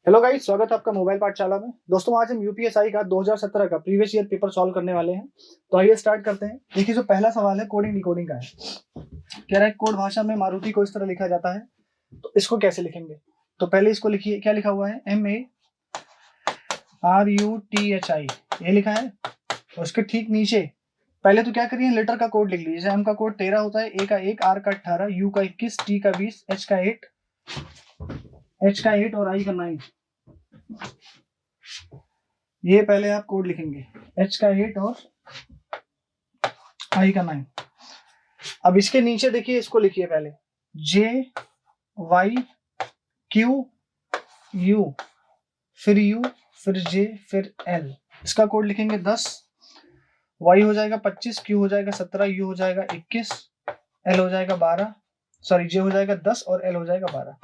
Hello guys, स्वागत है आपका मोबाइल पाठशाला में। दोस्तों, आज हम यूपीएसआई का 2017 का प्रीवियस ईयर पेपर सॉल्व करने वाले हैं। तो आइए स्टार्ट करते हैं। देखिए, जो पहला सवाल है कोडिंग डिकोडिंग का है। कह रहा है कोड भाषा में मारुति को इस तरह लिखा जाता है, तो इसको कैसे लिखेंगे। तो पहले इसको लिखिए, क्या लिखा हुआ है, MARUTHI, ये लिखा है। और उसके ठीक नीचे पहले तो क्या करिए, लेटर का कोड लिख लीजिए। जैसे M का कोड 13 होता है, A का 1, R का 18, U का 21, T का 20, H का 8 और I का 9। ये पहले आप कोड लिखेंगे, H का 8 और I का 9। अब इसके नीचे देखिए, इसको लिखिए पहले JYQU, फिर U, फिर J, फिर L। इसका कोड लिखेंगे 10, Y हो जाएगा 25, Q हो जाएगा 17, U हो जाएगा 21, L हो जाएगा 12, सॉरी J हो जाएगा 10 और L हो जाएगा 12।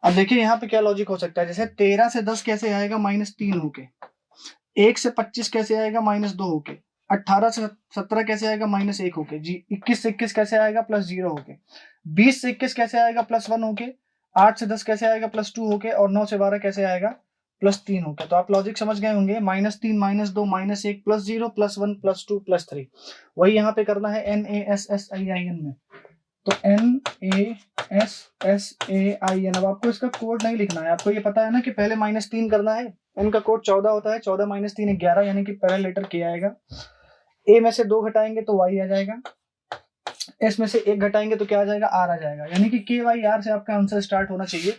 अब देखिए यहाँ पे क्या लॉजिक हो सकता है। जैसे 13 से 10 कैसे आएगा, -3 होके। 1 से 25 कैसे आएगा, -2 होके। 18 से 17 कैसे आएगा, -1 होके जी। 21 से 21 कैसे आएगा, +0 होके। 20 से 21 कैसे आएगा, +1 होके। 8 से 10 कैसे आएगा, +2 होके। और 9 से 12 कैसे आएगा, +3 होके। तो आप लॉजिक समझ गए होंगे। -3, -2, -1, +0, +1, +2, +3। वही यहाँ पे करना है NASSAIN में। तो NASSAIN। अब आपको इसका कोड नहीं लिखना है। आपको ये पता है ना कि पहले -3 करना है। N का कोड 14 होता है, 14 - 3 11, यानी कि पहला लेटर K आएगा। A में से 2 घटाएंगे तो Y आ जाएगा। S में से 1 घटाएंगे तो क्या आ जाएगा, R आ जाएगा। यानी कि KYR से आपका आंसर स्टार्ट होना चाहिए।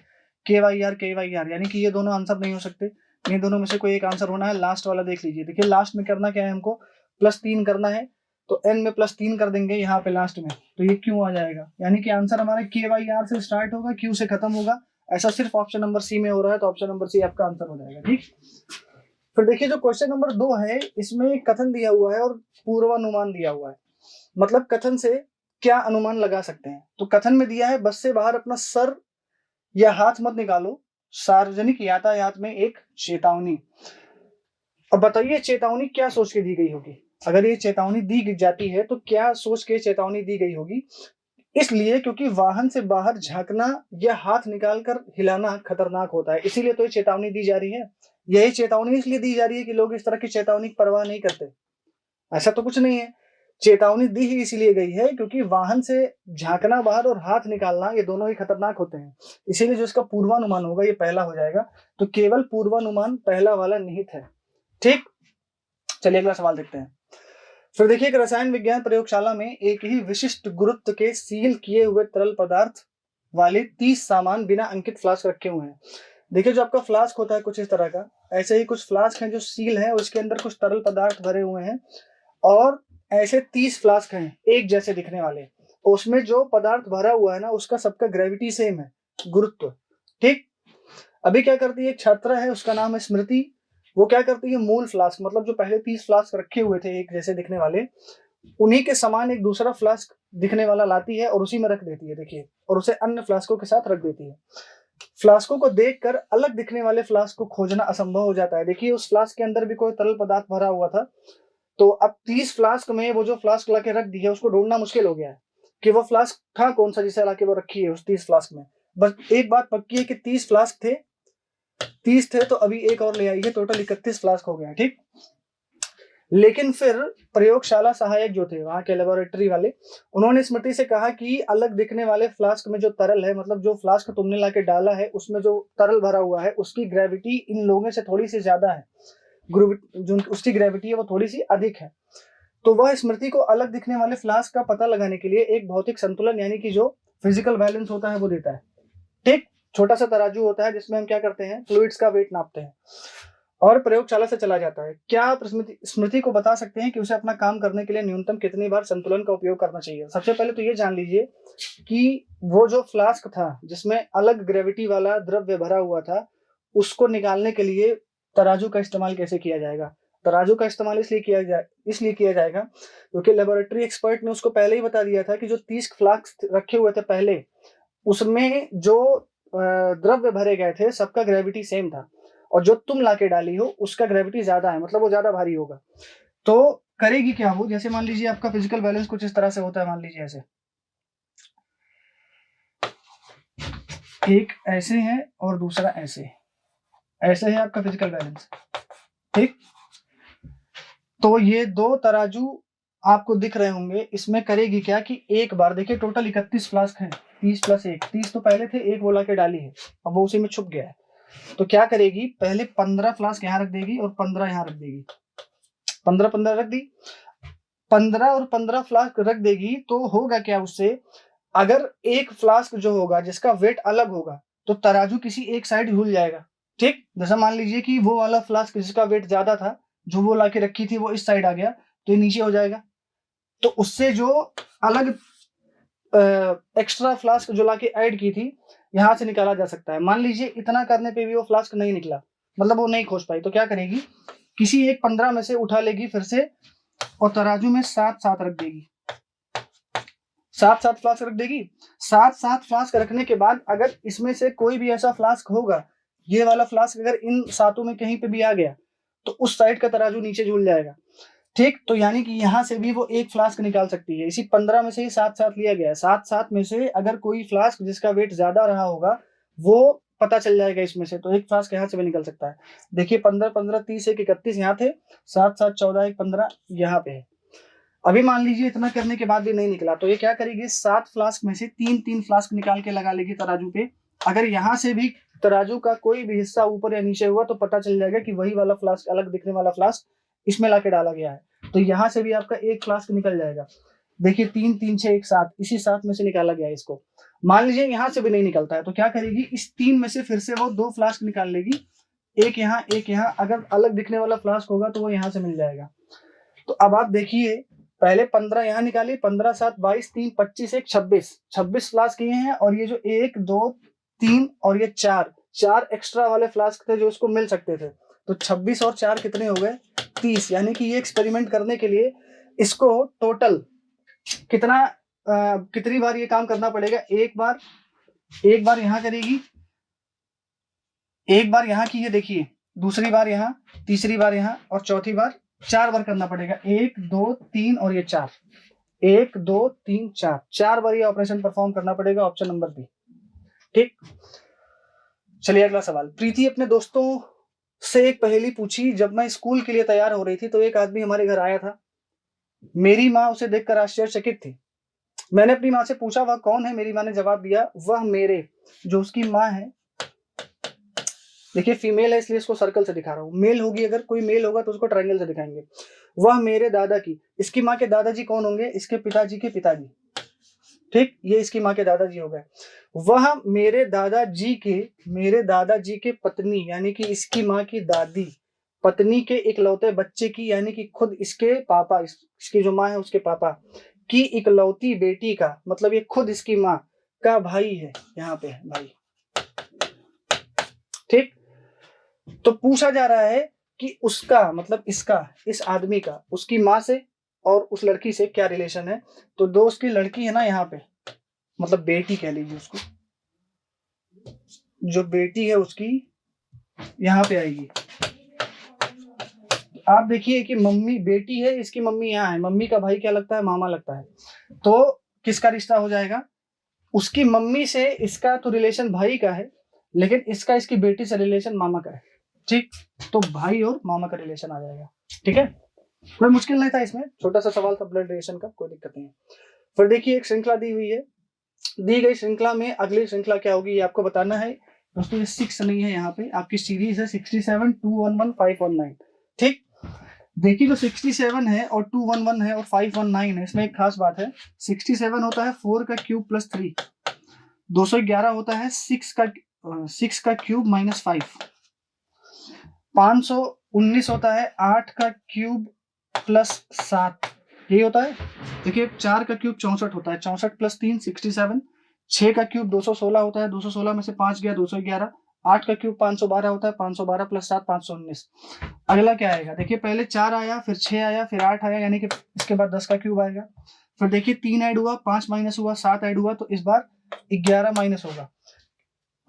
KYR, यानी कि ये दोनों आंसर नहीं हो सकते। इन दोनों में से कोई एक आंसर होना है। लास्ट वाला देख लीजिए। देखिए लास्ट में करना क्या है, हमको +3 करना है। तो N में +3 कर देंगे यहाँ पे लास्ट में, तो ये Q आ जाएगा। यानी कि आंसर हमारा KYR से स्टार्ट होगा, Q से खत्म होगा। ऐसा सिर्फ ऑप्शन नंबर सी में हो रहा है, तो ऑप्शन नंबर सी आपका आंसर हो जाएगा। ठीक। फिर देखिए, जो क्वेश्चन नंबर 2 है, इसमें कथन दिया हुआ है और पूर्वानुमान दिया हुआ है। मतलब कथन से क्या अनुमान लगा सकते हैं। तो कथन में दिया है, बस से बाहर अपना सर या हाथ मत निकालो, सार्वजनिक यातायात में एक चेतावनी। अब बताइए, चेतावनी क्या सोच के दी गई होगी। अगर ये चेतावनी दी जाती है तो क्या सोच के चेतावनी दी गई होगी। इसलिए क्योंकि वाहन से बाहर झांकना या हाथ निकालकर हिलाना खतरनाक होता है, इसीलिए तो ये चेतावनी दी जा रही है। यही चेतावनी इसलिए दी जा रही है कि लोग इस तरह की चेतावनी की परवाह नहीं करते। ऐसा तो कुछ नहीं है। चेतावनी दी ही इसीलिए गई है क्योंकि वाहन से झांकना बाहर और हाथ निकालना, ये दोनों ही खतरनाक होते हैं। इसीलिए जो इसका पूर्वानुमान होगा, ये पहला हो जाएगा। तो केवल पूर्वानुमान पहला वाला निहित है। ठीक। चलिए अगला सवाल देखते हैं। फिर देखिए, एक रसायन विज्ञान प्रयोगशाला में एक ही विशिष्ट गुरुत्व के सील किए हुए तरल पदार्थ वाले 30 सामान बिना अंकित फ्लास्क रखे हुए हैं। देखिए, जो आपका फ्लास्क होता है कुछ इस तरह का, ऐसे ही कुछ फ्लास्क हैं जो सील है, उसके अंदर कुछ तरल पदार्थ भरे हुए हैं। और ऐसे 30 फ्लास्क हैं एक जैसे दिखने वाले। उसमें जो पदार्थ भरा हुआ है ना, उसका सबका ग्रेविटी सेम है, गुरुत्व। ठीक। अभी क्या करती है, एक छात्रा है, उसका नाम है स्मृति। वो क्या करती है, मूल फ्लास्क, मतलब जो पहले 30 फ्लास्क रखे हुए थे एक जैसे दिखने वाले, उन्हीं के समान एक दूसरा फ्लास्क दिखने वाला लाती है और उसी में रख देती है। देखिए, और उसे अन्य फ्लास्कों के साथ रख देती है। फ्लास्कों को देखकर अलग दिखने वाले फ्लास्क को खोजना असंभव हो जाता है। देखिए, उस फ्लास्क के अंदर भी कोई तरल पदार्थ भरा हुआ था। तो अब 30 फ्लास्क में वो जो फ्लास्क लाके रख दी है, उसको ढूंढना मुश्किल हो गया है कि वो फ्लास्क था कौन सा जिसे लाके वो रखी है उस 30 फ्लास्क में। बस एक बात पक्की है कि 30 फ्लास्क थे, 30 थे, तो अभी एक और ले आई है, टोटल 31 फ्लास्क हो गया। ठीक। लेकिन फिर प्रयोगशाला सहायक जो थे वहां के लेबोरेटरी वाले, उन्होंने स्मृति से कहा कि अलग दिखने वाले फ्लास्क में जो तरल है, मतलब जो फ्लास्क तुमने लाके डाला है उसमें जो तरल भरा हुआ है, उसकी ग्रेविटी इन लोगों से थोड़ी सी ज्यादा है। जो उसकी ग्रेविटी है वो थोड़ी सी अधिक है। तो वह स्मृति को अलग दिखने वाले फ्लास्क का पता लगाने के लिए एक भौतिक संतुलन, यानी कि जो फिजिकल बैलेंस होता है, वो देता है। ठीक। छोटा सा तराजू होता है जिसमें हम क्या करते हैं, फ्लूइड्स का वेट नापते हैं। और प्रयोगशाला से चला जाता है। क्या आप स्मृति को बता सकते हैं कि उसे अपना काम करने के लिए न्यूनतम कितनी बार संतुलन का उपयोग करना चाहिए। सबसे पहले तो ये जान लीजिए कि वो जो फ्लास्क था जिसमें अलग ग्रेविटी वाला द्रव्य भरा हुआ था, उसको निकालने के लिए तराजू का इस्तेमाल कैसे किया जाएगा। तराजू का इस्तेमाल इसलिए किया जाएगा क्योंकि लेबोरेटरी एक्सपर्ट ने उसको पहले ही बता दिया था कि जो 30 फ्लास्क रखे हुए थे पहले, उसमें जो द्रव्य भरे गए थे सबका ग्रेविटी सेम था, और जो तुम लाके डाली हो उसका ग्रेविटी ज्यादा है, मतलब वो ज्यादा भारी होगा। तो करेगी क्या वो, जैसे मान लीजिए आपका फिजिकल बैलेंस कुछ इस तरह से होता है। मान लीजिए ऐसे एक ऐसे है और दूसरा ऐसे, ऐसे है आपका फिजिकल बैलेंस। ठीक, तो ये दो तराजू आपको दिख रहे होंगे। इसमें करेगी क्या कि एक बार देखिए टोटल 31 फ्लास्क हैं, 30 + 1, 30 तो पहले थे, एक बोला के डाली है, अब वो उसी में छुप गया है। तो क्या करेगी, पहले 15 फ्लास्क यहाँ रख देगी और 15 यहाँ रख देगी, 15 रख दी, 15 और 15 फ्लास्क रख देगी। तो होगा क्या उससे, अगर एक फ्लास्क जो होगा जिसका वेट अलग होगा तो तराजू किसी एक साइड हिल जाएगा। ठीक, जैसा मान लीजिए कि वो वाला फ्लास्क जिसका वेट ज्यादा था, जो वो लाके रखी थी, वो इस साइड आ गया तो ये नीचे हो जाएगा। तो उससे जो अलग एक्स्ट्रा फ्लास्क जो लाके ऐड की थी, यहां से निकाला जा सकता है। मान लीजिए इतना करने पे भी वो फ्लास्क नहीं निकला, मतलब वो नहीं खोज पाई, तो क्या करेगी, किसी एक 15 में से उठा लेगी फिर से और तराजू में 7 रख देगी, 7 फ्लास्क रख देगी। 7 फ्लास्क रखने के बाद अगर इसमें से कोई भी ऐसा फ्लास्क होगा, ये वाला फ्लास्क अगर इन 7 में कहीं पे भी आ गया तो उस साइड का तराजू नीचे झूल जाएगा। ठीक, तो यानी कि यहां से भी वो एक फ्लास्क निकाल सकती है। इसी 15 में से ही 7 लिया गया है, 7 में से अगर कोई फ्लास्क जिसका वेट ज्यादा रहा होगा वो पता चल जाएगा इसमें से, तो एक फ्लास्क यहाँ से भी निकल सकता है। देखिए 15 30 1 31 यहाँ थे, 7 14 1 15 यहाँ पे है। अभी मान लीजिए इतना करने के बाद भी नहीं निकला, तो ये क्या करेगी, 7 फ्लास्क में से 3 फ्लास्क निकाल के लगा लेगी तराजू पे। अगर यहाँ से भी तराजू का कोई भी हिस्सा ऊपर या नीचे हुआ तो पता चल जाएगा कि वही वाला फ्लास्क, अलग दिखने वाला फ्लास्क इसमें लाके डाला गया है। तो यहाँ से भी आपका एक फ्लास्क निकल जाएगा। देखिए 3 3 6 1 7, इसी 7 में से निकाला गया है इसको। मान लीजिए यहाँ से भी नहीं निकलता है तो क्या करेगी, इस 3 में से फिर से वो 2 फ्लास्क निकाल लेगी, एक यहाँ एक यहाँ। अगर अलग दिखने वाला फ्लास्क होगा तो वो यहाँ से मिल जाएगा। तो अब आप देखिए, पहले 15 यहाँ निकाली, 15 7 22 3 25 1 26 फ्लास्क किए हैं, और ये जो 1 2 3 और ये 4 एक्स्ट्रा वाले फ्लास्क थे जो इसको मिल सकते थे, तो 26 और 4 कितने हो गए, 30। यानी कि ये एक्सपेरिमेंट करने के लिए इसको टोटल कितनी बार ये काम करना पड़ेगा, एक बार यहाँ करेगी, एक बार यहाँ की, ये देखिए दूसरी बार यहाँ, तीसरी बार यहाँ और चौथी बार, 4 बार करना पड़ेगा, 1 2 3 और ये 4, 1 2 3 4, 4 बार ये ऑपरेशन परफॉर्म करना पड़ेगा, ऑप्शन नंबर बी। ठीक, चलिए अगला सवाल। प्रीति अपने दोस्तों से एक पहेली पूछी। जब मैं स्कूल के लिए तैयार हो रही थी तो एक आदमी हमारे घर आया था। मेरी माँ उसे देखकर आश्चर्यचकित थी। मैंने अपनी माँ से पूछा वह कौन है। मेरी माँ ने जवाब दिया, वह मेरे, जो उसकी माँ है, देखिए फीमेल है इसलिए इसको सर्कल से दिखा रहा हूँ, मेल होगी, अगर कोई मेल होगा तो उसको ट्रायंगल से दिखाएंगे। वह मेरे दादा की, इसकी माँ के दादाजी कौन होंगे, इसके पिताजी के पिताजी। ठीक, ये इसकी माँ के दादाजी हो गए। वह मेरे दादाजी के पत्नी, यानी कि इसकी माँ की दादी, पत्नी के इकलौते बच्चे की, यानी कि खुद इसके पापा, इसकी जो माँ है उसके पापा की इकलौती बेटी का, मतलब ये खुद इसकी माँ का भाई है, यहाँ पे है भाई। ठीक, तो पूछा जा रहा है कि उसका, मतलब इसका, इस आदमी का उसकी माँ से और उस लड़की से क्या रिलेशन है। तो दोस्त की लड़की है ना यहाँ पे, मतलब बेटी कह लीजिए उसको, जो बेटी है उसकी यहाँ पे आएगी। आप देखिए कि मम्मी बेटी है, इसकी मम्मी यहाँ है, मम्मी का भाई क्या लगता है, मामा लगता है। तो किसका रिश्ता हो जाएगा, उसकी मम्मी से इसका तो रिलेशन भाई का है, लेकिन इसका इसकी बेटी से रिलेशन मामा का है। ठीक, तो भाई और मामा का रिलेशन आ जाएगा। ठीक है, कोई मुश्किल नहीं था इसमें, छोटा सा सवाल था ब्लड रिलेशन का, कोई दिक्कत नहीं है। फिर देखिए एक श्रृंखला दी हुई है, दी गई श्रृंखला में अगली श्रृंखला क्या होगी ये आपको बताना है। दोस्तों ये 6 नहीं है, यहाँ पे आपकी सीरीज है 67 211 519। ठीक, देखिए जो 67 है और 211 है और 519 है, इसमें एक खास बात है। 67 होता है 4 का क्यूब प्लस 3, 211 होता है 6 का क्यूब माइनस 5, 519 होता है 8 का क्यूब प्लस 7, यही होता है। देखिए 4 का क्यूब 64 होता है, 64 प्लस 3 67, 6 का क्यूब 216 होता है, 216 में से 5 गया 211, 8 का क्यूब 512 होता है, 512 प्लस 7 519। अगला क्या आएगा, देखिए पहले 4 आया, फिर 6 आया, फिर 8 आया, यानी कि इसके बाद 10 का क्यूब आएगा। फिर देखिए 3 ऐड हुआ, 5 माइनस हुआ, 7 ऐड हुआ, तो इस बार 11 माइनस होगा।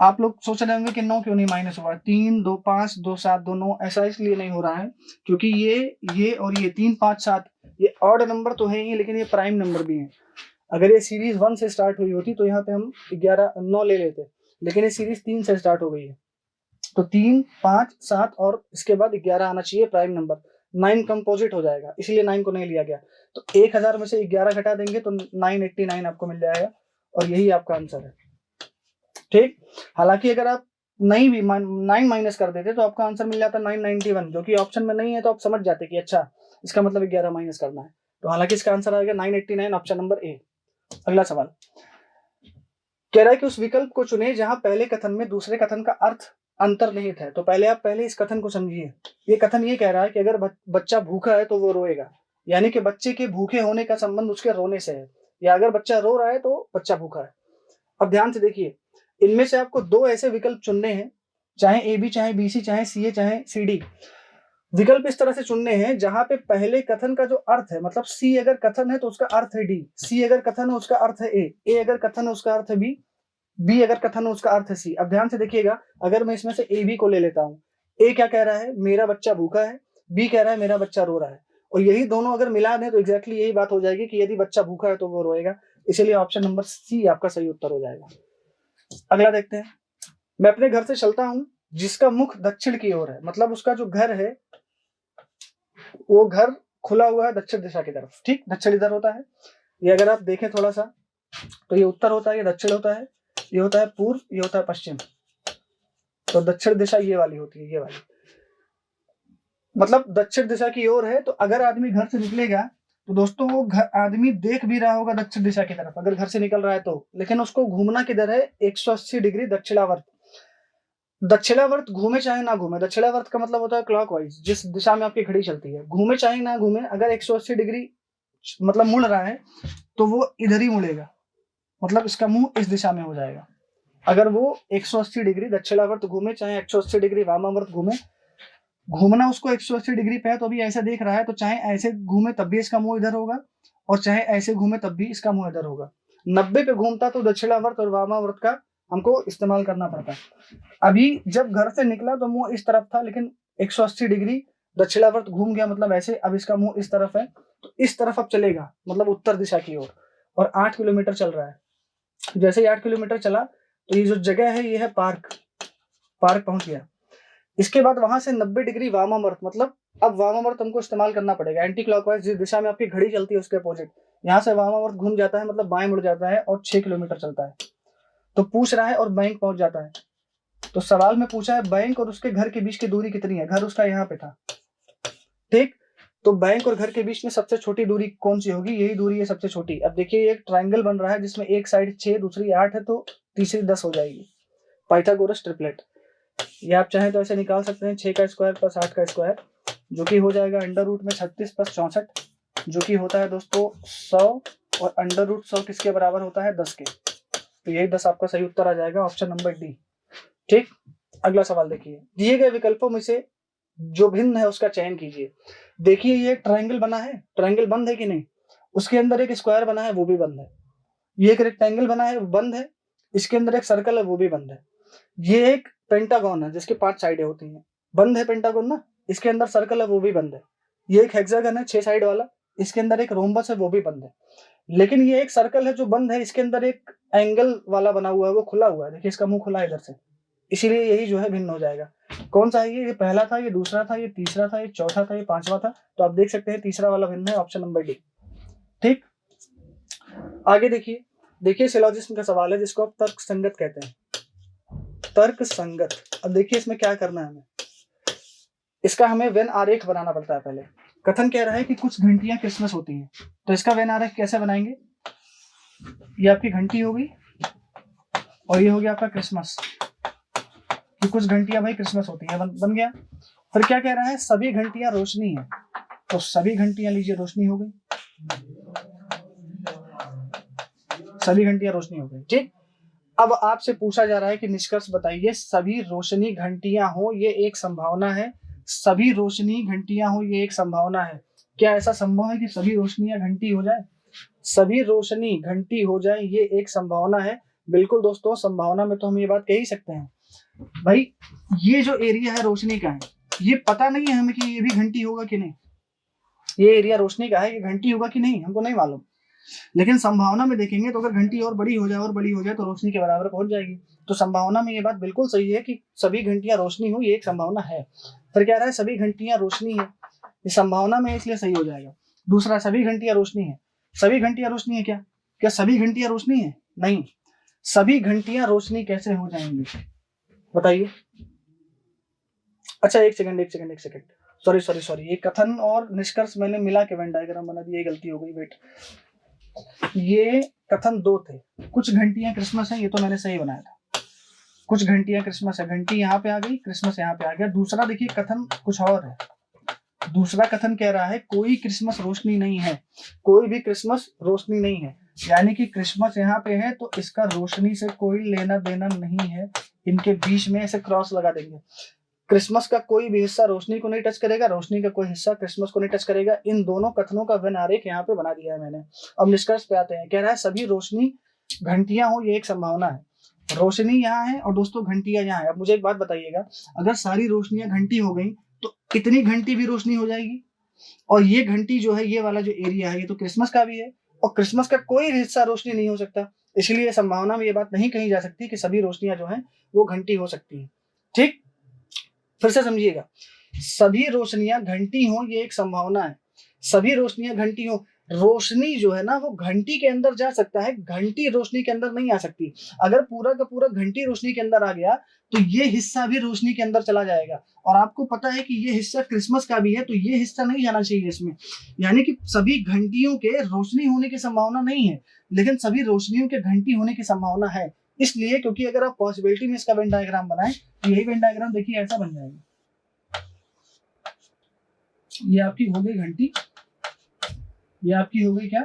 आप लोग सोच रहे होंगे कि 9 क्यों नहीं माइनस हुआ, 3 2 5 2 7 2 9, ऐसा इसलिए नहीं हो रहा है क्योंकि ये और ये 3 5 7 ये ऑड नंबर तो है ही, लेकिन ये प्राइम नंबर भी है। अगर ये सीरीज 1 से स्टार्ट हुई होती तो यहाँ पे हम 9 ले लेते, लेकिन ये सीरीज 3 से स्टार्ट हो गई है, तो 3, 5, 7 और इसके बाद 11 आना चाहिए प्राइम नंबर। 9 कंपोजिट हो जाएगा, इसलिए 9 को नहीं लिया गया। तो 1000 में से 11 घटा देंगे तो 989 आपको मिल जाएगा और यही आपका आंसर है। ठीक, हालांकि अगर आप नहीं भी 9 माइनस कर देते तो आपका आंसर मिल जाता 991, जो कि ऑप्शन में नहीं है, तो आप समझ जाते कि अच्छा इसका मतलब 11 माइनस करना है। तो हालांकि इसका आंसर आएगा 989, ऑप्शन नंबर ए। अगला सवाल कह रहा है कि उस विकल्प को चुने जहां पहले कथन में दूसरे कथन का अर्थ अंतर्निहित है। तो पहले आप इस कथन को समझिए। ये कथन ये कह रहा है कि अगर बच्चा भूखा है तो वो रोएगा, यानी कि बच्चे के भूखे होने का संबंध उसके रोने से है, या अगर बच्चा रो रहा है तो बच्चा भूखा है। अब ध्यान से देखिए, इनमें से आपको 2 ऐसे विकल्प चुनने हैं, चाहे ए बी, चाहे बी सी, चाहे सी ए, चाहे सी डी। विकल्प इस तरह से चुनने हैं जहां पे पहले कथन का जो अर्थ है, मतलब सी अगर कथन है तो उसका अर्थ है डी, सी अगर कथन है उसका अर्थ है ए अगर कथन है उसका अर्थ है बी अगर कथन है उसका अर्थ है सी। अब ध्यान से देखिएगा, अगर मैं इसमें से ए बी को ले लेता हूं, ए क्या कह रहा है, मेरा बच्चा भूखा है, बी कह रहा है मेरा बच्चा रो रहा है, और यही दोनों अगर मिला दें तो एग्जैक्टली यही बात हो जाएगी कि यदि बच्चा भूखा है तो वो रोएगा, इसलिए ऑप्शन नंबर सी आपका सही उत्तर हो जाएगा। अगला देखते हैं। मैं अपने घर से चलता हूं जिसका मुख दक्षिण की ओर है, मतलब उसका जो घर है वो घर खुला हुआ है दक्षिण दिशा की तरफ। ठीक, दक्षिण इधर होता है, ये अगर आप देखें थोड़ा सा तो ये उत्तर होता है, ये दक्षिण होता है, ये होता है पूर्व, ये होता है पश्चिम। तो दक्षिण दिशा ये वाली होती है, ये वाली, मतलब दक्षिण दिशा की ओर है। तो अगर आदमी घर से निकलेगा तो दोस्तों वो आदमी देख भी रहा होगा दक्षिण दिशा की तरफ, अगर घर से निकल रहा है तो, लेकिन उसको घूमना किधर है, 180 डिग्री दक्षिणावर्त। दक्षिणावर्त घूमे चाहे ना घूमे, दक्षिणावर्त का मतलब होता है क्लॉकवाइज, जिस दिशा में आपकी घड़ी चलती है, घूमे चाहे ना घूमे, अगर 180 डिग्री मतलब मुड़ रहा है तो वो इधर ही मुड़ेगा, मतलब इसका मुंह इस दिशा में हो जाएगा। अगर वो 180 डिग्री दक्षिणावर्त घूमे चाहे 180 डिग्री वामावर्त घूमे, घूमना उसको 180 डिग्री पे है तो अभी ऐसे देख रहा है, तो चाहे ऐसे घूमे तब भी इसका मुंह इधर होगा और चाहे ऐसे घूमे तब भी इसका मुंह इधर होगा। 90 पे घूमता तो दक्षिणावर्त और वामावर्त का हमको इस्तेमाल करना पड़ता है। अभी जब घर से निकला तो मुंह इस तरफ था, लेकिन 180 डिग्री दक्षिणावर्त घूम गया, मतलब ऐसे, अब इसका मुंह इस तरफ है तो इस तरफ अब चलेगा, मतलब उत्तर दिशा की ओर, और 8 किलोमीटर चल रहा है। जैसे ही 8 किलोमीटर चला तो ये जो जगह है ये है पार्क, पार्क पहुंच गया। इसके बाद वहां से 90 डिग्री वामावर्त, मतलब अब वामावर्त हमको इस्तेमाल करना पड़ेगा, एंटी क्लॉकवाइज जिस दिशा में आपकी घड़ी चलती है उसके अपोजिट। यहाँ से वामावर्त घूम जाता है, मतलब बाएं मुड़ जाता है और 6 किलोमीटर चलता है। तो पूछ रहा है और बैंक पहुंच जाता है। तो सवाल में पूछा है बैंक और उसके घर के बीच की दूरी कितनी है, घर उसका यहाँ पे था। ठीक, तो बैंक और घर के बीच में सबसे छोटी दूरी कौन सी होगी, यही दूरी है सबसे छोटी। अब देखिए एक ट्राइंगल बन रहा है जिसमें एक साइड 6 दूसरी 8 है, तो तीसरी 10 हो जाएगी, पाइथागोरस ट्रिपलेट। ये आप चाहें तो ऐसे निकाल सकते हैं, 6 का स्क्वायर प्लस 8 का स्क्वायर, जो कि हो जाएगा अंडर रूट में 36 प्लस 64, जो कि होता है दोस्तों 100, और अंडर रूट 100 किसके बराबर होता है, 10 के। तो यही 10 आपका सही उत्तर आ जाएगा, ऑप्शन नंबर डी। ठीक, अगला सवाल देखिए, दिए गए विकल्पों में से जो भिन्न है उसका चयन कीजिए। देखिए ये ट्रायंगल बना है, ट्रायंगल बंद है कि नहीं, उसके अंदर एक स्क्वायर बना है वो भी बंद है, ये एक रेक्टेंगल बना है वो बंद है, इसके अंदर एक सर्कल है वो भी बंद है, ये एक पेंटागन है जिसके 5 साइडें होती हैं, बंद है पेंटागन ना, इसके अंदर सर्कल है वो भी बंद है। ये एक हेक्सागन है 6 साइड वाला, इसके अंदर एक रोम्बस है वो भी बंद है। लेकिन ये एक सर्कल है जो बंद है, इसके अंदर एक एंगल वाला बना हुआ है वो खुला हुआ है, देखिए इसका मुंह खुला है इधर से, इसीलिए यही जो है भिन्न हो जाएगा। कौन सा है ये पहला था, ये दूसरा था, ये तीसरा था, ये चौथा था, ये पांचवा था, तो आप देख सकते हैं तीसरा वाला भिन्न है, ऑप्शन नंबर डी। ठीक, आगे देखिए, देखिए सिलोजिज्म का सवाल है जिसको आप तर्क संगत कहते हैं, तर्क संगत। अब देखिए इसमें क्या करना है हमें, इसका हमें वेन आरेख बनाना पड़ता है। पहले कथन कह रहा है कि कुछ घंटियां क्रिसमस होती हैं, तो इसका वेन आरेख कैसे बनाएंगे, ये आपकी घंटी होगी और ये हो गया आपका क्रिसमस, कि कुछ घंटियां भाई क्रिसमस होती है, बन गया। फिर क्या कह रहा है, सभी घंटियां रोशनी है, तो सभी घंटियां लीजिए रोशनी हो गई, सभी घंटियां रोशनी हो गई। ठीक, अब आपसे पूछा जा रहा है कि निष्कर्ष बताइए, सभी रोशनी घंटियां हो ये एक संभावना है, सभी रोशनी घंटियां हो ये एक संभावना है। क्या ऐसा संभव है कि सभी रोशनियां घंटी हो जाए, सभी रोशनी घंटी हो जाए, ये एक संभावना है। बिल्कुल दोस्तों, संभावना में तो हम ये बात कह ही सकते हैं भाई, ये जो एरिया है रोशनी का है, ये पता नहीं है हमें कि ये भी घंटी होगा कि नहीं, ये एरिया रोशनी का है, ये घंटी होगा कि नहीं हमको नहीं मालूम, लेकिन संभावना में देखेंगे तो अगर घंटी और बड़ी हो जाए और बड़ी हो जाए तो रोशनी के बराबर पहुंच जाएगी। तो संभावना में ये बात बिल्कुल सही है कि सभी घंटियां रोशनी हो, ये एक संभावना है। फिर कह रहा है सभी घंटियां रोशनी है, ये संभावना में इसलिए सही हो जाएगा। दूसरा, सभी घंटियां रोशनी है, सभी घंटियां रोशनी है क्या? क्या सभी घंटियां रोशनी है? नहीं। सभी घंटियां रोशनी कैसे हो जाएंगी बताइए? अच्छा एक सेकंड, सॉरी, ये कथन और निष्कर्ष मैंने मिला के वेन डायग्राम बना दिया, ये गलती हो गई। वेट, ये कथन दो थे। कुछ घंटियां क्रिसमस है, ये तो मैंने सही बनाया था। कुछ घंटियां क्रिसमस है, घंटी यहाँ पे आ गई, क्रिसमस यहाँ पे आ गया। दूसरा देखिए कथन कुछ और है। दूसरा कथन कह रहा है कोई क्रिसमस रोशनी नहीं है, कोई भी क्रिसमस रोशनी नहीं है, यानी कि क्रिसमस यहाँ पे है तो इसका रोशनी से कोई लेना देना नहीं है। इनके बीच में ऐसे क्रॉस लगा देंगे। क्रिसमस का कोई भी हिस्सा रोशनी को नहीं टच करेगा, रोशनी का कोई हिस्सा क्रिसमस को नहीं टच करेगा। इन दोनों कथनों का वेन आरेख यहाँ पे बना दिया है मैंने। अब निष्कर्ष पे आते हैं। कह रहा है सभी रोशनी घंटियां हो, ये एक संभावना है। रोशनी यहाँ है और दोस्तों घंटियां यहाँ है। अब मुझे एक बात बताइएगा, अगर सारी रोशनियां घंटी हो गई तो कितनी घंटी भी रोशनी हो जाएगी? और ये घंटी जो है, ये वाला जो एरिया है, ये तो क्रिसमस का भी है और क्रिसमस का कोई हिस्सा रोशनी नहीं हो सकता। इसलिए संभावना में ये बात नहीं कही जा सकती कि सभी रोशनियां जो है वो घंटी हो सकती है। ठीक, फिर से समझिएगा, सभी रोशनियां घंटी हो ये एक संभावना है। सभी रोशनियां घंटी हो, रोशनी जो है ना वो घंटी के अंदर जा सकता है, घंटी रोशनी के अंदर नहीं आ सकती। अगर पूरा का पूरा घंटी रोशनी के अंदर आ गया तो ये हिस्सा भी रोशनी के अंदर चला जाएगा। और आपको पता है कि ये हिस्सा क्रिसमस का भी है, तो ये हिस्सा नहीं जाना चाहिए इसमें। यानी कि सभी घंटियों के रोशनी होने की संभावना नहीं है, लेकिन सभी रोशनियों के घंटी होने की संभावना है। इसलिए क्योंकि अगर आप पॉसिबिलिटी में इसका वेन डायग्राम बनाएं तो यही वेन डायग्राम देखिए ऐसा बन जाएगा। ये आपकी हो गई घंटी, ये आपकी हो गई क्या?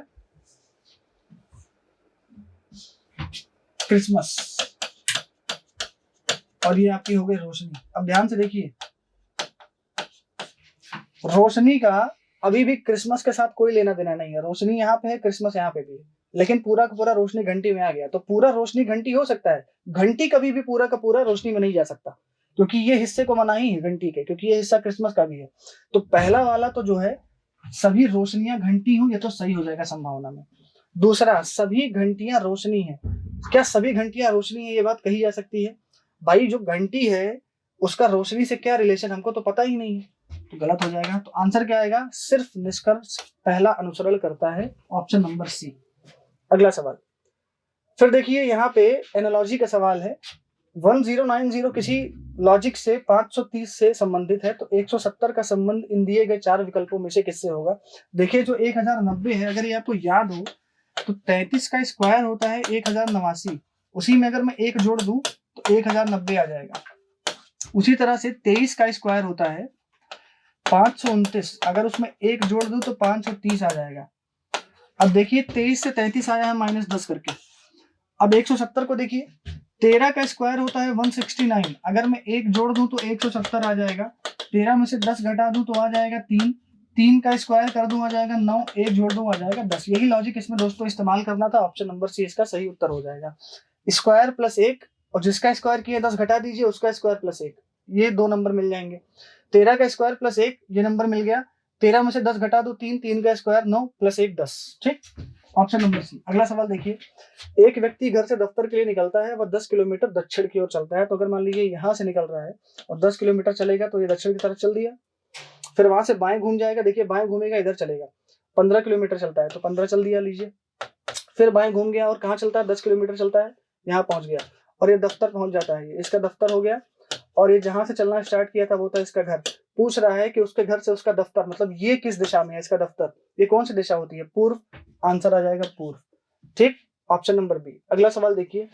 क्रिसमस। और ये आपकी हो गई रोशनी। अब ध्यान से देखिए, रोशनी का अभी भी क्रिसमस के साथ कोई लेना देना नहीं है। रोशनी यहाँ पे है, क्रिसमस यहाँ पे भी है, लेकिन पूरा का पूरा रोशनी घंटी में आ गया। तो पूरा रोशनी घंटी हो सकता है, घंटी कभी भी पूरा का पूरा रोशनी में नहीं जा सकता, क्योंकि ये हिस्से को मनाही है घंटी के, क्योंकि ये हिस्सा क्रिसमस का भी है। तो पहला वाला तो जो है सभी रोशनियां घंटी हूं, ये तो सही हो जाएगा संभावना में। दूसरा, सभी घंटियां रोशनी है, क्या सभी घंटियां रोशनी है ये बात कही जा सकती है? भाई जो घंटी है उसका रोशनी से क्या रिलेशन, हमको तो पता ही नहीं है, तो गलत हो जाएगा। तो आंसर क्या आएगा? सिर्फ निष्कर्ष पहला अनुसरण करता है, ऑप्शन नंबर सी। अगला सवाल, फिर देखिए यहाँ पे एनालॉजी का सवाल है। 1090 किसी लॉजिक से 530 से संबंधित है, तो 170 का संबंध इन दिए गए चार विकल्पों में से किससे होगा? देखिए जो 1090 है, अगर ये आपको याद हो तो 33 का स्क्वायर होता है 1089, उसी में अगर मैं एक जोड़ दूं तो 1090 आ जाएगा। उसी तरह से 23 का स्क्वायर होता है 529, अगर उसमें एक जोड़ दूं तो 530 आ जाएगा। अब देखिए 23 से 33 आया है -10 करके। अब 170 को देखिए, 13 का स्क्वायर होता है 169, अगर मैं एक जोड़ दूं तो 170 आ जाएगा। 13 में से 10 घटा दूं तो आ जाएगा 3, 3 का स्क्वायर कर दूं आ जाएगा 9, एक जोड़ दूं आ जाएगा 10। यही लॉजिक इसमें दोस्तों इस्तेमाल करना था, ऑप्शन नंबर सी इसका सही उत्तर हो जाएगा। स्क्वायर प्लस 1, और जिसका स्क्वायर किया 10 घटा दीजिए, उसका स्क्वायर प्लस 1, ये 2 नंबर मिल जाएंगे। 13 का स्क्वायर प्लस 1, ये नंबर मिल गया। 13 में से 10 घटा दो 3, 3 का स्क्वायर 9 प्लस 1 10। ठीक, ऑप्शन नंबर सी। अगला सवाल देखिए, एक व्यक्ति घर से दफ्तर के लिए निकलता है, वह 10 किलोमीटर दक्षिण की ओर चलता है। तो अगर मान लीजिए यहाँ से निकल रहा है और 10 किलोमीटर चलेगा तो ये दक्षिण की तरफ चल दिया, फिर वहां से बाएं घूम जाएगा, देखिए बाएं घूमेगा इधर चलेगा, 15 किलोमीटर चलता है तो 15 चल दिया लीजिए। फिर बाएं घूम गया और कहाँ चलता है? 10 किलोमीटर चलता है, यहाँ पहुंच गया और ये दफ्तर पहुंच जाता है, इसका दफ्तर हो गया। और ये जहां से चलना स्टार्ट किया था वो था इसका घर। पूछ रहा है कि उसके घर से उसका दफ्तर, मतलब ये किस दिशा में है इसका दफ्तर, ये कौन सी दिशा होती है? पूर्व। आंसर आ जाएगा पूर्व। ठीक, ऑप्शन नंबर बी। अगला सवाल देखिए,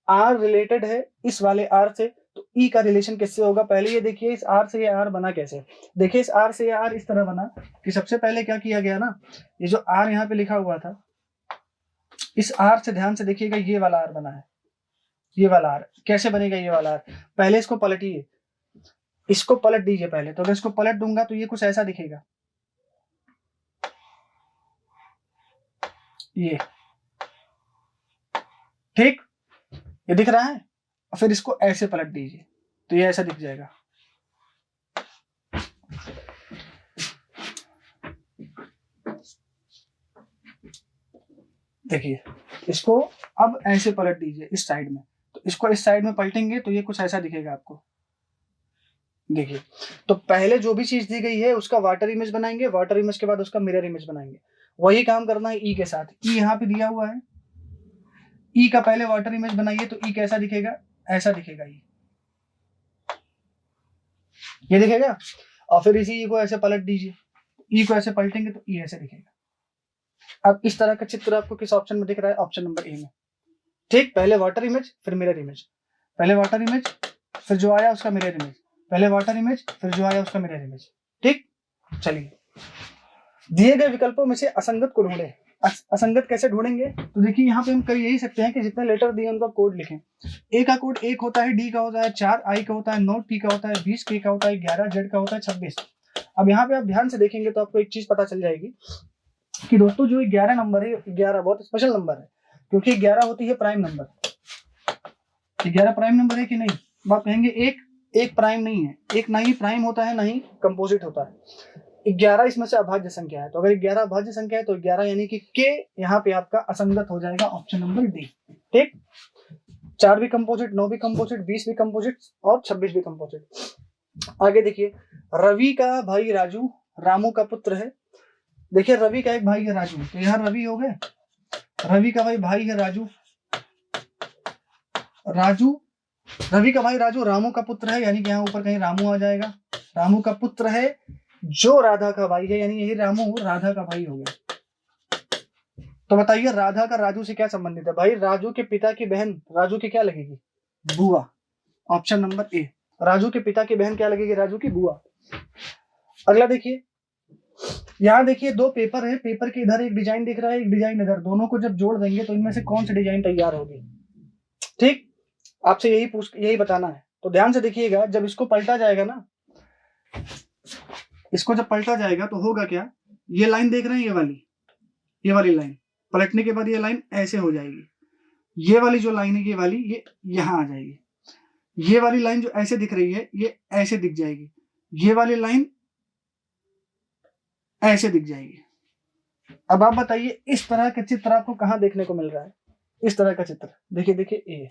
आर रिलेटेड है इस वाले आर से, तो ई का रिलेशन किससे होगा? पहले ये देखिए इस आर से ये आर बना कैसे। देखिए इस आर से ये आर इस तरह बना कि सबसे पहले क्या किया गया ना, ये जो आर यहाँ पे लिखा हुआ था, इस आर से ध्यान से देखिएगा, ये वाला आर बना है। ये वाला आर कैसे बनेगा? ये वाला आर, पहले इसको पलटिए, इसको पलट दीजिए पहले। तो अगर इसको पलट दूंगा तो ये कुछ ऐसा दिखेगा, ये ठीक, ये दिख रहा है। और फिर इसको ऐसे पलट दीजिए तो ये ऐसा दिख जाएगा। देखिए इसको अब ऐसे पलट दीजिए इस साइड में, तो तो इसको इस साइड में पलटेंगे तो ये कुछ ऐसा दिखेगा आपको। देखिए, तो पहले जो भी चीज दी गई है उसका वाटर इमेज बनाएंगे, वाटर इमेज के बाद उसका मिरर इमेज बनाएंगे। वही काम करना है ई के साथ। ई यहाँ पे दिया हुआ है, ई का पहले वाटर इमेज बनाइए तो ई कैसा दिखेगा, ऐसा दिखेगा ये दिखेगा। और फिर इसी ई को ऐसे पलट दीजिए, ई को ऐसे पलटेंगे तो ई ऐसे दिखेगा। अब इस तरह का चित्र आपको किस ऑप्शन में दिख रहा है, ऑप्शन नंबर ए में। ठीक, पहले वाटर इमेज फिर मिरर इमेज, पहले वाटर इमेज फिर जो आया उसका मिरर इमेज, पहले वाटर इमेज फिर जो आया उसका मिरर इमेज। ठीक, चलिए दिए गए विकल्पों में से असंगत को ढूंढे। असंगत कैसे ढूंढेंगे, तो देखिए यहाँ पे हम कर यही सकते हैं कि जितने लेटर दिए उनका कोड लिखें। ए का कोड 1 होता है, डी का होता है 4, आई का होता है 9, टी का होता है 20, के का होता है 11, जेड का होता है 26। अब यहाँ पे आप ध्यान से देखेंगे तो आपको एक चीज पता चल जाएगी कि दोस्तों जो 11 नंबर है, 11 बहुत स्पेशल नंबर है, क्योंकि 11 होती है प्राइम नंबर। 11 प्राइम नंबर है कि नहीं, आप कहेंगे एक प्राइम नहीं है, एक ना ही प्राइम होता है ना ही कंपोजिट होता है। 11 इसमें से अभाज्य संख्या है, तो अगर 11 अभाज्य संख्या है तो 11 यानी कि के यहाँ पे आपका असंगत हो जाएगा, ऑप्शन नंबर डी। ठीक, 4 भी कंपोजिट, 9 भी कंपोजिट, 20 भी कंपोजिट और 26 भी कंपोजिट। आगे देखिए, रवि का भाई राजू रामू का पुत्र है। देखिए रवि का एक भाई है राजू, तो यहाँ रवि हो गए, रवि का भाई है राजू, रवि का भाई राजू रामू का पुत्र है, यानी कि यहाँ ऊपर कहीं रामू आ जाएगा। रामू का पुत्र है जो राधा का भाई है, यानी यही रामू राधा का भाई हो गया। तो बताइए राधा का राजू से क्या संबंधित है, भाई राजू के पिता की बहन राजू की क्या लगेगी, बुआ, ऑप्शन नंबर ए। राजू के पिता की बहन क्या लगेगी, राजू की बुआ। अगला देखिए, यहाँ देखिए 2 पेपर है, पेपर के इधर एक डिजाइन दिख रहा है, एक डिजाइन इधर, दोनों को जब जोड़ देंगे तो इनमें से कौन सी डिजाइन तैयार होगी। ठीक, आपसे यही बताना है। तो ध्यान से देखिएगा, जब इसको पलटा जाएगा ना, इसको जब पलटा जाएगा तो होगा क्या, ये लाइन देख रहे हैं, ये वाली लाइन पलटने के बाद ये लाइन ऐसे हो जाएगी। ये वाली जो लाइन है, ये वाली, ये यहां आ जाएगी। ये वाली लाइन जो ऐसे दिख रही है ये ऐसे दिख जाएगी, ये वाली लाइन ऐसे दिख जाएगी। अब आप बताइए इस तरह का चित्र आपको कहां देखने को मिल रहा है, इस तरह का चित्र देखिए ए,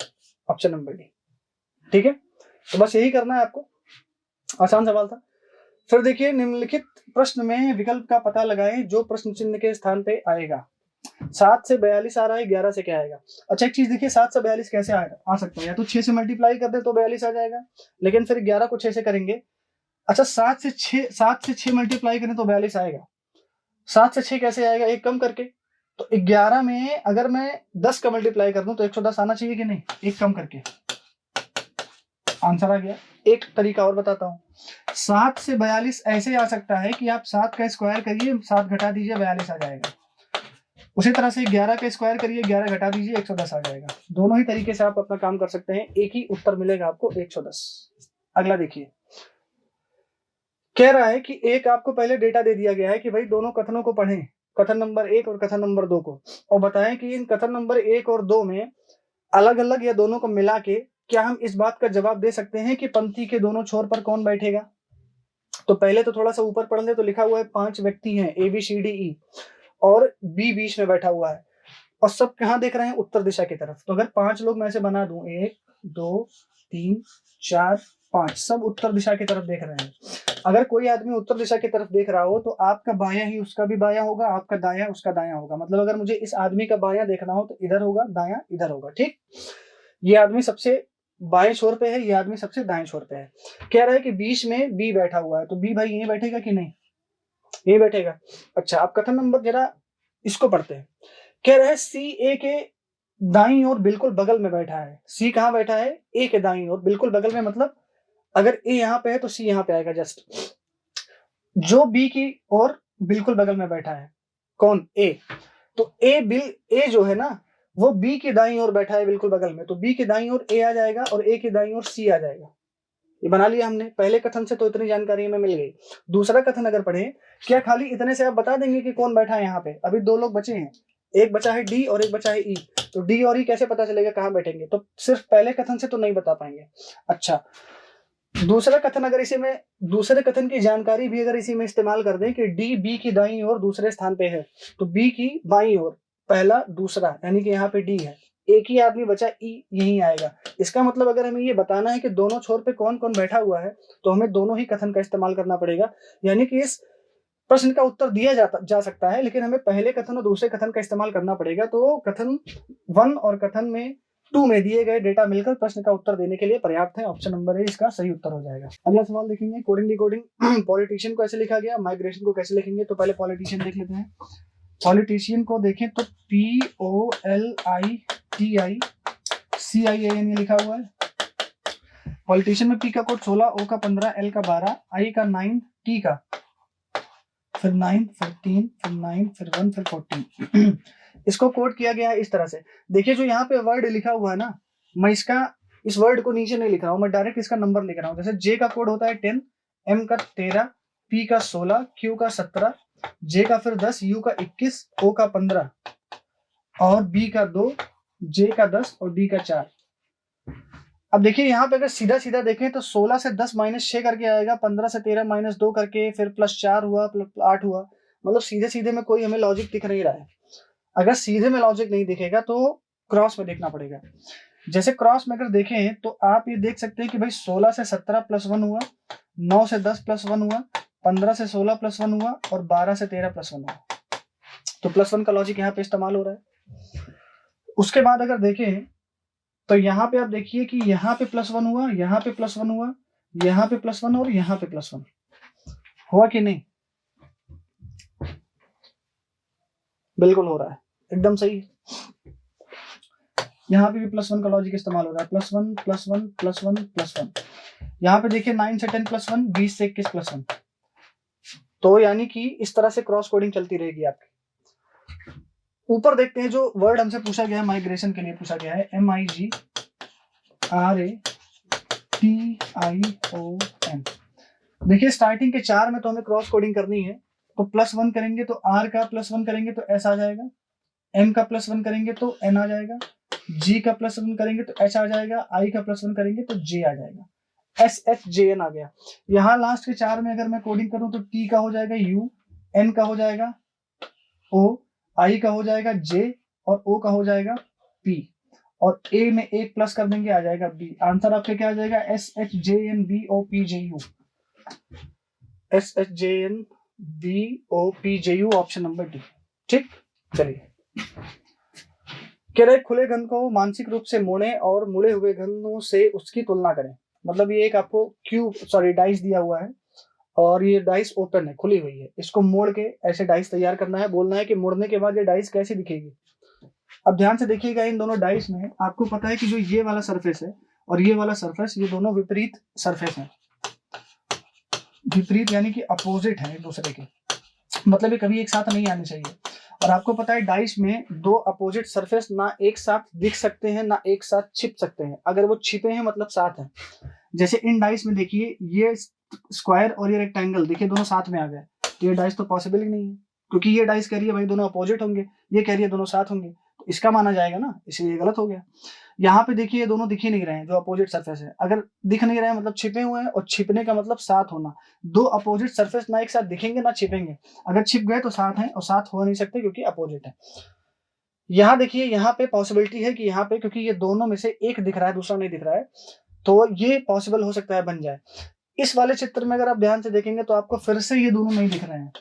ऑप्शन नंबर डी। ठीक है, तो बस यही करना है आपको, आसान सवाल था। फिर देखिए, निम्नलिखित प्रश्न में विकल्प का पता लगाएं जो प्रश्न चिन्ह के स्थान पे आएगा। 7 से 42 आ रहा है, 11 से क्या आएगा। अच्छा एक चीज देखिए, 7 से 42 कैसे आ सकता है, या तो 6 से मल्टीप्लाई कर दे तो 42 आ जाएगा, लेकिन फिर 11 को 6 से करेंगे। अच्छा 7 से 6 मल्टीप्लाई करें तो 42 आएगा, 7 से 6 कैसे आएगा, एक कम करके। तो 11 में अगर मैं 10 का मल्टीप्लाई कर दूं तो 110 आना चाहिए कि नहीं, एक कम करके आंसर आ गया। एक तरीका और बताता हूँ, 7 से 42 ऐसे आ सकता है कि आप 7 का स्क्वायर करिए, 7 घटा दीजिए 42 आ जाएगा। उसी तरह से 11 का स्क्वायर करिए, 11 घटा दीजिए 110 आ जाएगा। दोनों ही तरीके से आप अपना काम कर सकते हैं, एक ही उत्तर मिलेगा आपको 110। अगला देखिए, कह रहा है कि एक आपको पहले डेटा दे दिया गया है कि भाई दोनों कथनों को पढ़ें, कथन नंबर 1 और कथन नंबर 2को, और बताएं कि इन कथन नंबर 1 और 2 में अलग अलग या दोनों को मिला के क्या हम इस बात का जवाब दे सकते हैं कि पंक्ति के दोनों छोर पर कौन बैठेगा। तो पहले तो थोड़ा सा ऊपर पढ़ ले, तो लिखा हुआ है 5 व्यक्ति हैं ABCDE और B बीच में बैठा हुआ है, और सब कहाँ देख रहे हैं, उत्तर दिशा की तरफ। तो अगर 5 लोग मैं से बना दूं, 1 2 3 4 5, सब उत्तर दिशा की तरफ देख रहे हैं। अगर कोई आदमी उत्तर दिशा की तरफ देख रहा हो तो आपका बायां ही उसका भी बायां होगा, आपका दायां उसका दायां होगा। मतलब अगर मुझे इस आदमी का बायां देखना हो तो इधर होगा, दायां इधर होगा। ठीक, ये आदमी सबसे बाएं छोर पे है, ये आदमी सबसे दाएं छोर पे है। कह रहा है कि बीच में बी बैठा हुआ है, तो बी भाई यहीं बैठेगा कि नहीं, यहीं बैठेगा। अच्छा अब कथन नंबर जरा इसको पढ़ते हैं। कह रहा है सी ए के दाईं ओर बिल्कुल बगल में बैठा है। सी कहाँ बैठा है, ए के दाईं ओर बिल्कुल बगल में, मतलब अगर ए यहाँ पे है तो सी यहाँ पे आएगा जस्ट। जो बी की ओर बिल्कुल बगल में बैठा है, कौन, ए, तो ए जो है ना वो बी के दाईं ओर बैठा है बिल्कुल बगल में, तो बी के दाईं ओर ए आ जाएगा और ए के दाईं ओर सी आ जाएगा। ये बना लिया हमने। पहले कथन से तो इतनी जानकारी हमें मिल गई। दूसरा कथन अगर पढ़े, क्या खाली इतने से आप बता देंगे कि कौन बैठा है यहाँ पे। अभी 2 लोग बचे हैं, एक बचा है डी और एक बचा है ई, तो डी और ई कैसे पता चलेगा कहाँ बैठेंगे, तो सिर्फ पहले कथन से तो नहीं बता पाएंगे। अच्छा दूसरा कथन, अगर इसी में दूसरे कथन की जानकारी भी अगर इसी में इस्तेमाल कर दें कि डी बी की दाईं ओर दूसरे स्थान पे है, तो बी की बाईं ओर पहला दूसरा, यानी कि यहाँ पे डी है, एक ही आदमी बचा ई, यही आएगा। इसका मतलब अगर हमें ये बताना है कि दोनों छोर पे कौन कौन बैठा हुआ है तो हमें दोनों ही कथन का इस्तेमाल करना पड़ेगा। यानी कि इस प्रश्न का उत्तर दिया जा सकता है, लेकिन हमें पहले कथन और दूसरे कथन का इस्तेमाल करना पड़ेगा। तो कथन 1 और कथन 2 में दिए गए डेटा मिलकर प्रश्न का उत्तर देने के लिए पर्याप्त है। ऑप्शन नंबर ए इसका सही उत्तर हो जाएगा। अगला सवाल देखेंगे, कोडिंग डिकोडिंग पॉलिटिशियन को ऐसे लिखा गया, माइग्रेशन को कैसे लिखेंगे। तो पहले पॉलिटिशियन देख लेते हैं। पॉलिटिशियन को देखें तो POLITICIAN लिखा हुआ है। पॉलिटिशियन में P का कोड 16, O का 15, L का 12, I का 9, T का फिर 9, फिर 3, फिर 9, फिर 1, फिर 14। इसको कोड किया गया है इस तरह से। देखिए जो यहाँ पे वर्ड लिखा हुआ है ना, मैं इस वर्ड को नीचे नहीं लिख रहा हूँ, मैं डायरेक्ट इसका नंबर लिख रहा हूँ। जैसे J का कोड होता है 10, M का 13, P का 16, Q का 17, J का फिर 10, U का 21, O का 15 और B का 2, J का 10 और D का 4। अब देखिए यहाँ पे अगर सीधा सीधा देखें तो 16 से 10 माइनस 6 करके आएगा, 15 से 13 माइनस 2 करके, फिर प्लस 4 हुआ, प्लस 8 हुआ। मतलब सीधे सीधे में कोई हमें लॉजिक दिख नहीं रहा है। अगर सीधे में लॉजिक नहीं दिखेगा तो क्रॉस में देखना पड़ेगा। जैसे क्रॉस में अगर देखें तो आप ये देख सकते हैं कि भाई 16 से 17 प्लस 1 हुआ, 9 से 10 प्लस 1 हुआ, 15 से 16 प्लस 1 हुआ और 12 से 13 प्लस 1 हुआ। तो प्लस 1 का लॉजिक यहाँ पे इस्तेमाल हो रहा है। उसके बाद अगर देखें तो यहाँ पे आप देखिए कि यहाँ पे प्लस 1 हुआ, यहाँ पे प्लस 1 हुआ, यहाँ पे प्लस 1 और यहाँ पे प्लस 1 हुआ कि नहीं? बिल्कुल हो रहा है, एकदम सही। यहाँ पे भी प्लस 1 का लॉजिक इस्तेमाल हो रहा है। Plus 1 plus 1 plus 1 plus 1। यहाँ पे देखिए 9 से 10 प्लस 1, 20 से 21 प्लस 1। तो यानी कि इस तरह से क्रॉस कोडिंग चलती रहेगी आपकी। ऊपर देखते हैं जो वर्ड हमसे पूछा गया है, माइग्रेशन के लिए पूछा गया है, MIGRATION। देखिए स्टार्टिंग के 4 में तो हमें क्रॉस कोडिंग करनी है। तो प्लस 1 करेंगे तो R का प्लस 1 करेंगे तो S आ जाएगा, M का प्लस 1 करेंगे तो N आ जाएगा, G का प्लस 1 करेंगे तो H आ जाएगा, I का प्लस 1 करेंगे तो J आ जाएगा। SHJN आ गया। यहाँ लास्ट के 4 में अगर मैं कोडिंग करूं तो T का हो जाएगा U, N का हो जाएगा O, I का हो जाएगा J और O का हो जाएगा P और A में एक प्लस कर देंगे आ जाएगा B। आंसर आपका क्या आ जाएगा? SHJNBOPJU। SHJNBOPJU option number D. ठीक, चलिए। कह रहे खुले घन को मानसिक रूप से मोड़े और मुड़े हुए घनों से उसकी तुलना करें। मतलब ये एक आपको डाइस दिया हुआ है और ये डाइस ओपन है, खुली हुई है। इसको मोड़ के ऐसे डाइस तैयार करना है। बोलना है कि मोड़ने के बाद ये डाइस कैसी दिखेगी। अब ध्यान से देखिएगा, इन दोनों डाइस में आपको पता है कि जो ये वाला सरफेस है और ये वाला सरफेस, ये दोनों विपरीत सरफेस है। विपरीत यानी कि अपोजिट है एक दूसरे के, मतलब ये कभी एक साथ नहीं आने चाहिए। और आपको पता है डाइस में दो अपोजिट सरफेस ना एक साथ दिख सकते हैं ना एक साथ छिप सकते हैं। अगर वो छिपे हैं मतलब साथ हैं। जैसे इन डाइस में देखिए ये स्क्वायर और ये रेक्टेंगल, देखिए दोनों साथ में आ गए, तो ये डाइस तो पॉसिबल ही नहीं है, क्योंकि ये डाइस कह रही है भाई दोनों अपोजिट होंगे, ये कह रही है दोनों साथ होंगे, तो इसका माना जाएगा ना, इसलिए गलत हो गया। यहाँ पे देखिए ये दोनों दिख ही नहीं रहे हैं, जो अपोजिट सरफेस है। अगर दिख नहीं रहे हैं मतलब छिपे हुए हैं, और छिपने का मतलब साथ होना। दो अपोजिट सरफेस ना एक साथ दिखेंगे ना छिपेंगे। अगर छिप गए तो साथ हैं और साथ हो नहीं सकते क्योंकि अपोजिट है। यहाँ देखिए यहाँ पे पॉसिबिलिटी है कि यहाँ पे, क्योंकि ये दोनों में से एक दिख रहा है दूसरा नहीं दिख रहा है, तो ये पॉसिबल हो सकता है बन जाए। इस वाले चित्र में अगर आप ध्यान से देखेंगे तो आपको फिर से ये दोनों नहीं दिख रहे हैं,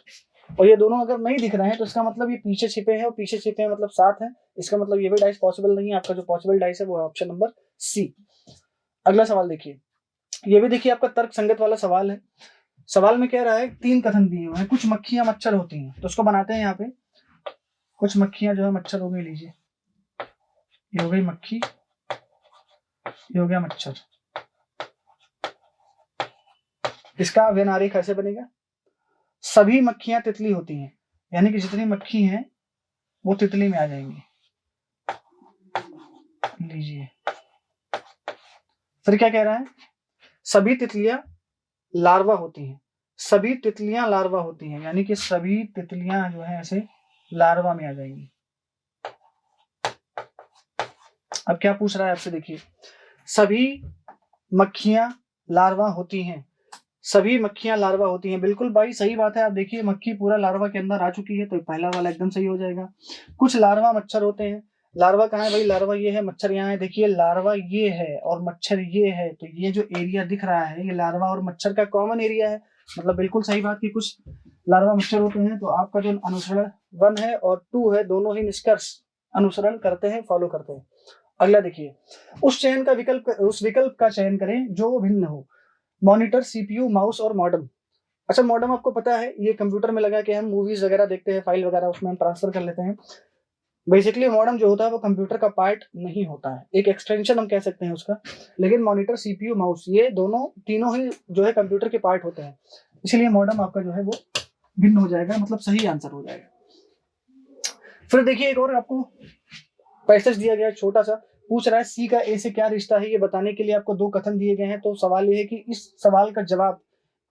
और ये दोनों अगर नहीं दिख रहे हैं तो इसका मतलब ये पीछे छिपे हैं, और पीछे छिपे हैं मतलब साथ हैं। इसका मतलब ये भी डाइस पॉसिबल नहीं है। आपका जो पॉसिबल डाइस है वो है ऑप्शन नंबर सी। अगला सवाल देखिए, ये भी देखिए आपका तर्क संगत वाला सवाल है। सवाल में कह रहा है 3 कथन दिए हुए हैं, कुछ मक्खियां मच्छर होती हैं, तो उसको बनाते हैं। यहाँ पे कुछ मक्खियां जो है मच्छर हो गई, लीजिए ये हो गई मक्खी, ये हो गया मच्छर। इसका व्यन आरेख ऐसे बनेगा, सभी मक्खियां तितली होती हैं, यानी कि जितनी मक्खी हैं वो तितली में आ जाएंगी। लीजिए फिर क्या कह रहा है, सभी तितलियां लार्वा होती हैं, सभी तितलियां लार्वा होती हैं, यानी कि सभी तितलियां जो है ऐसे लार्वा में आ जाएंगी। अब क्या पूछ रहा है आपसे, देखिए सभी मक्खियां लार्वा होती हैं, सभी मक्खियां लार्वा होती हैं। बिल्कुल भाई सही बात है। आप देखिए मक्खी पूरा लार्वा के अंदर आ चुकी है, तो पहला वाला एकदम सही हो जाएगा। कुछ लार्वा मच्छर होते हैं, लार्वा कहाँ है भाई, लार्वा ये है, मच्छर यहाँ है। देखिए लार्वा ये है और मच्छर ये है, तो ये जो एरिया दिख रहा है ये लार्वा और मच्छर का कॉमन एरिया है। मतलब बिल्कुल सही बात कि कुछ लार्वा मच्छर होते हैं। तो आपका जो अनुसरण 1 है और 2 है दोनों ही निष्कर्ष अनुसरण करते हैं, फॉलो करते हैं। अगला देखिए, उस विकल्प का चयन करें जो भिन्न हो। मॉनिटर, सीपीयू, माउस और मॉडेम। अच्छा मॉडेम आपको पता है ये कंप्यूटर में लगा के हम मूवीज वगैरह देखते हैं, फाइल वगैरह उसमें हम ट्रांसफर कर लेते हैं। बेसिकली मॉडेम जो होता है वो कंप्यूटर का पार्ट नहीं होता है, एक एक्सटेंशन हम कह सकते हैं उसका। लेकिन मॉनिटर, सीपीयू, माउस ये दोनों तीनों ही जो है कंप्यूटर के पार्ट होते हैं, इसलिए मॉडेम आपका जो है वो भिन्न हो जाएगा, मतलब सही आंसर हो जाएगा। फिर देखिए एक और आपको पैसेज दिया गया छोटा सा, पूछ रहा है सी का ए से क्या रिश्ता है, ये बताने के लिए आपको 2 कथन दिए गए हैं। तो सवाल ये है कि इस सवाल का जवाब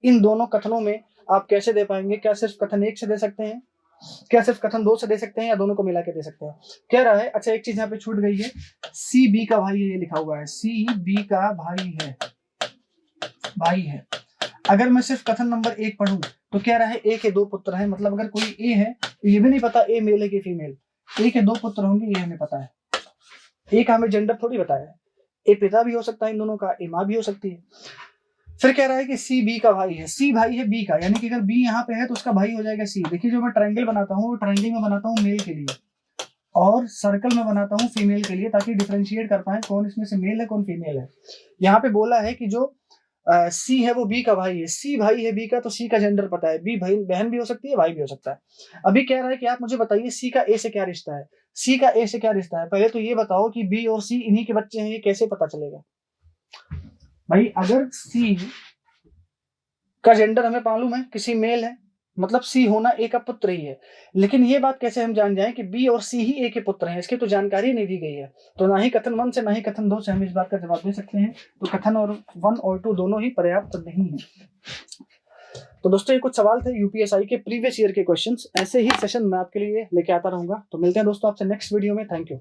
इन दोनों कथनों में आप कैसे दे पाएंगे। क्या सिर्फ कथन 1 से दे सकते हैं, क्या सिर्फ कथन 2 से दे सकते हैं, या दोनों को मिला के दे सकते हैं। क्या रहा है, अच्छा एक चीज यहाँ पे छूट गई है, सी बी का भाई है, ये लिखा हुआ है सी बी का भाई है। अगर मैं सिर्फ कथन नंबर 1 पढ़ूं तो क्या रहा है, ए के 2 पुत्र हैं। मतलब अगर कोई ए है तो ये भी नहीं पता ए मेल है कि फीमेल, ए के 2 पुत्र होंगे ये हमें पता है। ए का हमें जेंडर थोड़ी बताया है, ए पिता भी हो सकता है इन दोनों का, ए माँ भी हो सकती है। फिर कह रहा है कि सी बी का भाई है, सी भाई है बी का, यानी कि अगर बी यहाँ पे है तो उसका भाई हो जाएगा सी। देखिए जो मैं ट्रायंगल बनाता हूँ वो ट्रायंगल में बनाता हूँ मेल के लिए और सर्कल में बनाता हूँ फीमेल के लिए, ताकि डिफरेंशिएट कर पाए कौन इसमें से मेल है कौन फीमेल है। यहाँ पे बोला है कि जो सी है वो बी का भाई है, सी भाई है बी का, तो सी का जेंडर पता है, बी भाई बहन भी हो सकती है, भाई भी हो सकता है। अभी कह रहा है कि आप मुझे बताइए सी का ए से क्या रिश्ता है। सी का ए से क्या रिश्ता है, पहले तो ये बताओ कि बी और सी इन्हीं के बच्चे हैं, ये कैसे पता चलेगा भाई। अगर सी का जेंडर हमें मालूम है किसी मेल है, मतलब सी होना ए का पुत्र ही है, लेकिन ये बात कैसे हम जान जाएं कि बी और सी ही ए के पुत्र हैं, इसकी तो जानकारी नहीं दी गई है। तो ना ही कथन 1 से ना ही कथन 2 से हम इस बात का जवाब दे सकते हैं। तो कथन और 1 और 2 दोनों ही पर्याप्त नहीं है। तो दोस्तों ये कुछ सवाल थे यूपीएसआई के प्रीवियस ईयर के क्वेश्चंस। ऐसे ही सेशन मैं आपके लिए लेके आता रहूंगा। तो मिलते हैं दोस्तों आपसे नेक्स्ट वीडियो में। Thank you.